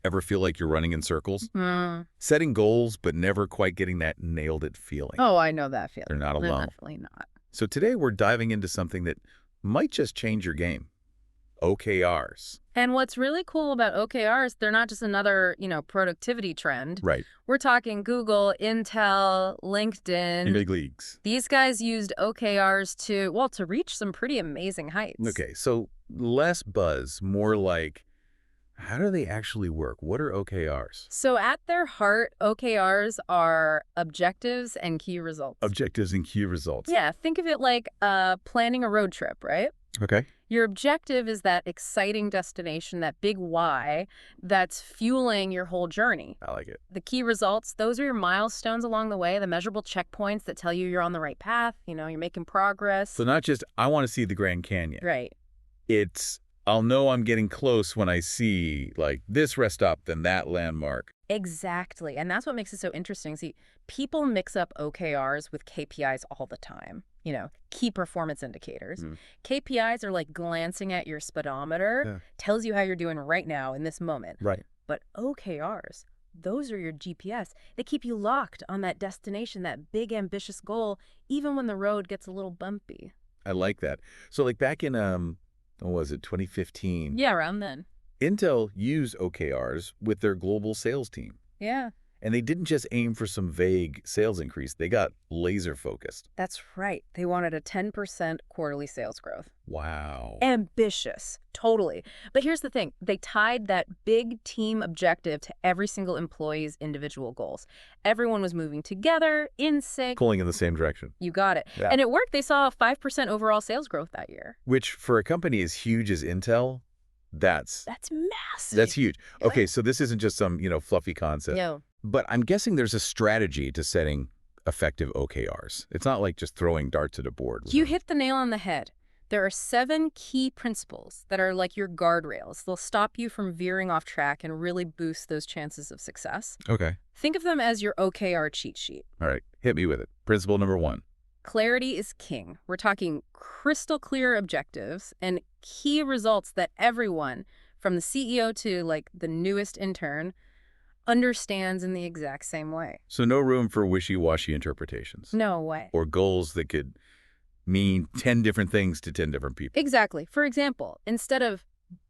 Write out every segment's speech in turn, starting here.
Ever feel like you're running in circles? Mm. Setting goals, but never quite getting that nailed it feeling. Oh, I know that They're feeling. not They're alone. definitely not. So today we're diving into something that might just change your game. OKRs. And what's really cool about OKRs, they're not just another, productivity trend. Right. We're talking Google, Intel, In LinkedIn. big leagues. These guys used OKRs to reach some pretty amazing heights. Okay, so less buzz, more like, how do they actually work? What are OKRs? So at their heart, OKRs are objectives and key results. Objectives and key results. Yeah, think of it like planning a road trip, right? Okay. Your objective is that exciting destination, that big why that's fueling your whole journey. I like it. The key results, those are your milestones along the way, the measurable checkpoints that tell you you're on the right path, you're making progress. So not just, I want to see the Grand Canyon. Right. It's, I'll know I'm getting close when I see, like, this rest stop, then that landmark. Exactly. And that's what makes it so interesting. See, people mix up OKRs with KPIs all the time. Key performance indicators. KPIs are like glancing at your speedometer, tells you how you're doing right now in this moment. Right. But OKRs, those are your GPS. They keep you locked on that destination, that big ambitious goal, even when the road gets a little bumpy. I like that. So, like, back in, what was it, 2015? Yeah, around then. Intel used OKRs with their global sales team. Yeah. And they didn't just aim for some vague sales increase. They got laser focused. That's right. They wanted a 10% quarterly sales growth. Wow. Ambitious. Totally. But here's the thing. They tied that big team objective to every single employee's individual goals. Everyone was moving together, in sync. Pulling in the same direction. You got it. Yeah. And it worked. They saw a 5% overall sales growth that year. Which, for a company as huge as Intel, that's massive. That's huge. Okay, so this isn't just some, fluffy concept. No. But I'm guessing there's a strategy to setting effective OKRs. It's not like just throwing darts at a board. You hit the nail on the head. There are 7 key principles that are like your guardrails. They'll stop you from veering off track and really boost those chances of success. Okay. Think of them as your OKR cheat sheet. All right. Hit me with it. Principle number 1. Clarity is king. We're talking crystal clear objectives and key results that everyone, from the CEO to like the newest intern, understands in the exact same way. So no room for wishy-washy interpretations. No way. Or goals that could mean 10 different things to 10 different people. Exactly. For example, instead of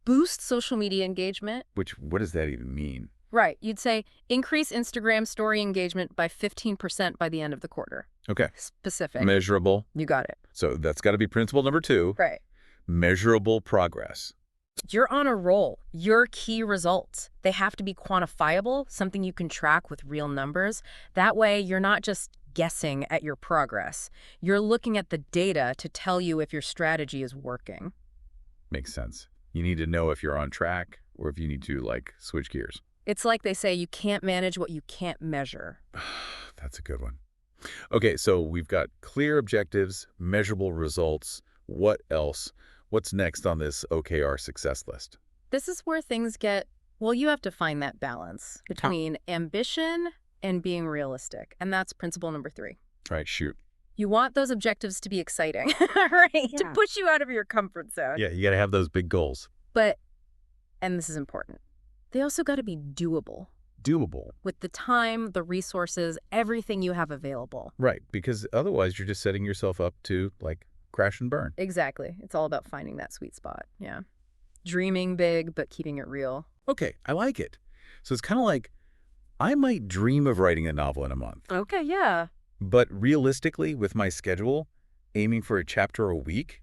boost social media engagement. What does that even mean? Right. You'd say increase Instagram story engagement by 15% by the end of the quarter. Okay. Specific. Measurable. You got it. So that's got to be principle number 2. Right. Measurable progress. You're on a roll. Your key results, they have to be quantifiable, something you can track with real numbers. That way, you're not just guessing at your progress. You're looking at the data to tell you if your strategy is working. Makes sense. You need to know if you're on track or if you need to, like, switch gears. It's like they say, you can't manage what you can't measure. That's a good one. Okay, so we've got clear objectives, measurable results. What else? What's next on this OKR success list? This is where things get, well, you have to find that balance between ambition and being realistic. And that's principle number 3. All right, shoot. You want those objectives to be exciting, right? Yeah. To push you out of your comfort zone. Yeah, you got to have those big goals. But, and this is important, they also got to be doable. Doable. With the time, the resources, everything you have available. Right, because otherwise you're just setting yourself up to, like, crash and burn. Exactly. It's all about finding that sweet spot. Yeah. Dreaming big, but keeping it real. Okay, I like it. So it's kind of like, I might dream of writing a novel in a month. Okay, yeah. But realistically, with my schedule, aiming for a chapter a week,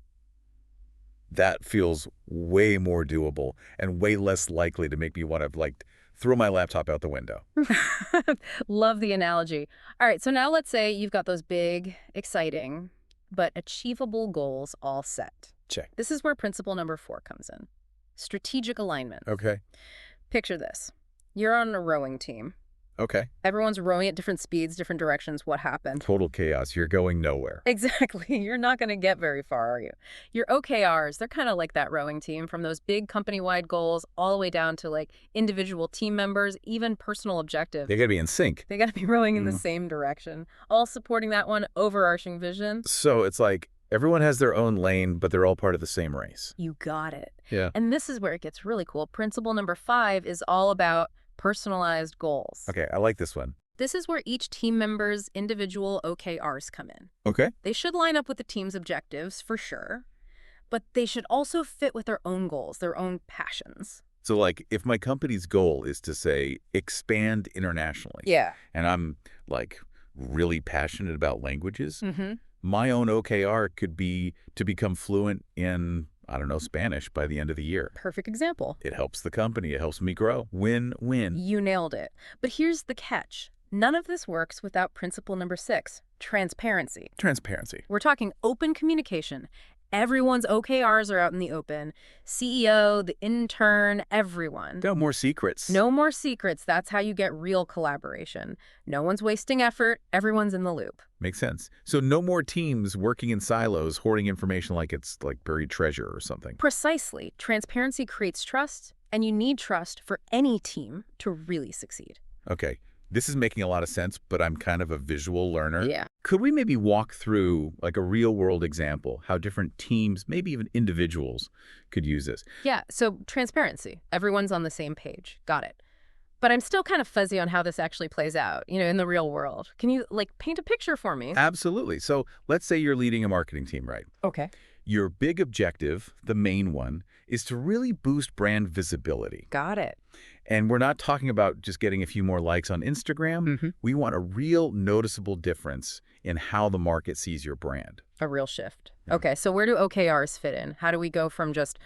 that feels way more doable and way less likely to make me want to, like, throw my laptop out the window. Love the analogy. All right, so now let's say you've got those big, exciting, but achievable goals all set. Check. This is where principle number 4 comes in. Strategic alignment. Okay. Picture this. You're on a rowing team. Okay. Everyone's rowing at different speeds, different directions. What happened? Total chaos. You're going nowhere. Exactly. You're not going to get very far, are you? Your OKRs, they're kind of like that rowing team, from those big company-wide goals all the way down to like individual team members, even personal objectives. They got to be in sync. They got to be rowing in the same direction, all supporting that one overarching vision. So it's like everyone has their own lane, but they're all part of the same race. You got it. Yeah. And this is where it gets really cool. Principle number 5 is all about personalized goals. Okay, I like this one. This is where each team member's individual OKRs come in. Okay. They should line up with the team's objectives, for sure, but they should also fit with their own goals, their own passions. So like if my company's goal is to say expand internationally, Yeah. and I'm like really passionate about languages, Mm-hmm. my own OKR could be to become fluent in, I don't know, Spanish by the end of the year. Perfect example. It helps the company. It helps me grow. Win-win. You nailed it. But here's the catch. None of this works without principle number 6, transparency. Transparency. We're talking open communication. Everyone's OKRs are out in the open. CEO, the intern, everyone. No more secrets. No more secrets. That's how you get real collaboration. No one's wasting effort. Everyone's in the loop. Makes sense. So no more teams working in silos, hoarding information like it's like buried treasure or something. Precisely. Transparency creates trust, and you need trust for any team to really succeed. Okay. This is making a lot of sense, but I'm kind of a visual learner. Yeah. Could we maybe walk through like a real world example, how different teams, maybe even individuals, could use this? Yeah, so transparency. Everyone's on the same page. Got it. But I'm still kind of fuzzy on how this actually plays out, in the real world. Can you, paint a picture for me? Absolutely. So let's say you're leading a marketing team, right? Okay. Your big objective, the main one, is to really boost brand visibility. Got it. And we're not talking about just getting a few more likes on Instagram. Mm-hmm. We want a real noticeable difference in how the market sees your brand. A real shift. Yeah. Okay, so where do OKRs fit in? How do we go from just,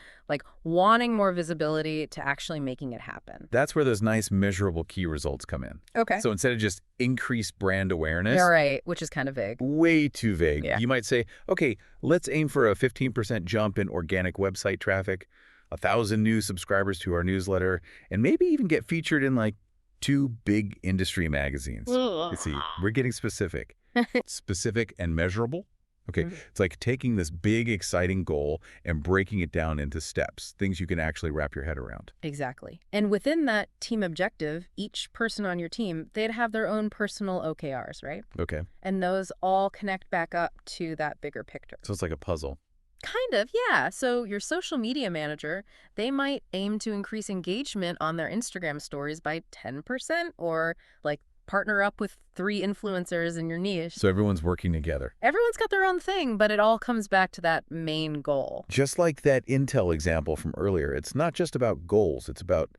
wanting more visibility to actually making it happen? That's where those nice measurable key results come in. Okay. So instead of just increased brand awareness, All right, which is kind of vague. way too vague, Yeah. you might say, okay, let's aim for a 15% jump in organic website traffic, 1,000 new subscribers to our newsletter, and maybe even get featured in 2 big industry magazines. You see, we're getting specific. Specific and measurable. Okay, it's like taking this big, exciting goal and breaking it down into steps, things you can actually wrap your head around. Exactly. And within that team objective, each person on your team, they'd have their own personal OKRs, right? Okay, And those all connect back up to that bigger picture. so it's like a puzzle. Kind of, yeah. So your social media manager, they might aim to increase engagement on their Instagram stories by 10% or partner up with 3 influencers in your niche. So everyone's working together. Everyone's got their own thing, but it all comes back to that main goal. Just like that Intel example from earlier, it's not just about goals. It's about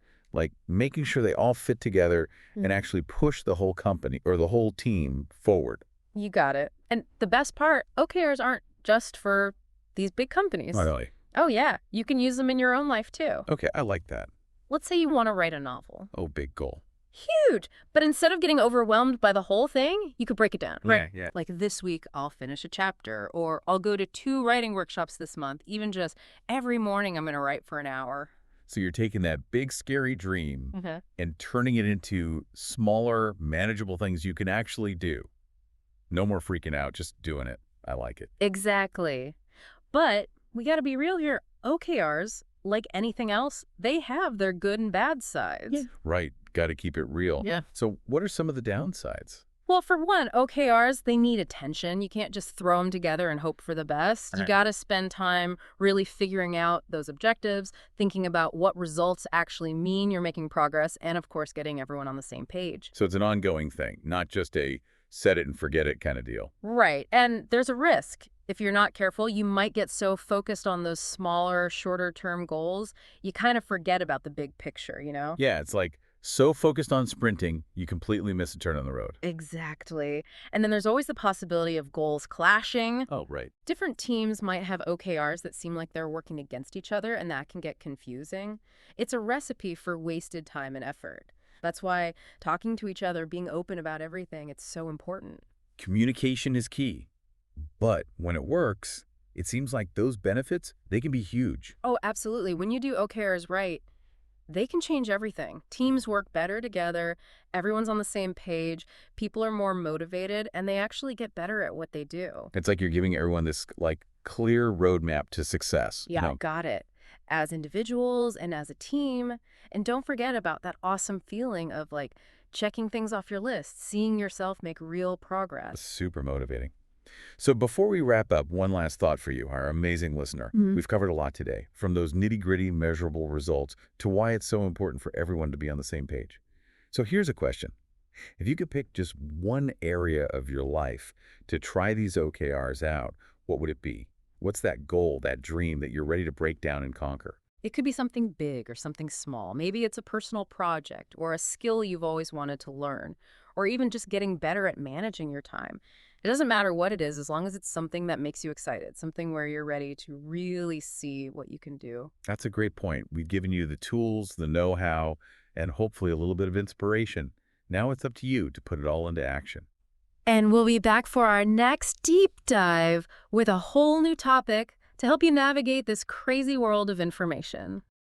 making sure they all fit together and actually push the whole company or the whole team forward. You got it. And the best part, OKRs aren't just for these big companies. Really? Oh, yeah. You can use them in your own life, too. Okay, I like that. Let's say you want to write a novel. Oh, big goal. Huge. But instead of getting overwhelmed by the whole thing, you could break it down. Right. Yeah. Like this week, I'll finish a chapter, or I'll go to 2 writing workshops this month. Even just every morning, I'm going to write for an hour. So you're taking that big, scary dream and turning it into smaller, manageable things you can actually do. No more freaking out, just doing it. I like it. Exactly. But we got to be real here. OKRs, like anything else, they have their good and bad sides. Right. Got to keep it real. Yeah. So what are some of the downsides? Well, for one, OKRs, they need attention. You can't just throw them together and hope for the best. You Right. got to spend time really figuring out those objectives, thinking about what results actually mean you're making progress, and of course, getting everyone on the same page. So it's an ongoing thing, not just a set it and forget it kind of deal. Right. And there's a risk. If you're not careful, you might get so focused on those smaller, shorter-term goals, you kind of forget about the big picture, Yeah, it's like so focused on sprinting, you completely miss a turn on the road. Exactly. And then there's always the possibility of goals clashing. Oh, right. Different teams might have OKRs that seem like they're working against each other, and that can get confusing. It's a recipe for wasted time and effort. That's why talking to each other, being open about everything, it's so important. Communication is key. But when it works, it seems like those benefits, they can be huge. Oh, absolutely. When you do OKRs right, they can change everything. Teams work better together, everyone's on the same page, people are more motivated, and they actually get better at what they do. It's like you're giving everyone this clear roadmap to success. Yeah, got it. As individuals and as a team. And don't forget about that awesome feeling of checking things off your list, seeing yourself make real progress. Super motivating. So before we wrap up, one last thought for you, our amazing listener. We've covered a lot today, from those nitty-gritty measurable results to why it's so important for everyone to be on the same page. So here's a question. If you could pick just one area of your life to try these OKRs out, what would it be? What's that goal, that dream that you're ready to break down and conquer? It could be something big or something small. Maybe it's a personal project or a skill you've always wanted to learn, or even just getting better at managing your time. It doesn't matter what it is, as long as it's something that makes you excited, something where you're ready to really see what you can do. That's a great point. We've given you the tools, the know-how, and hopefully a little bit of inspiration. Now it's up to you to put it all into action. And we'll be back for our next deep dive with a whole new topic to help you navigate this crazy world of information.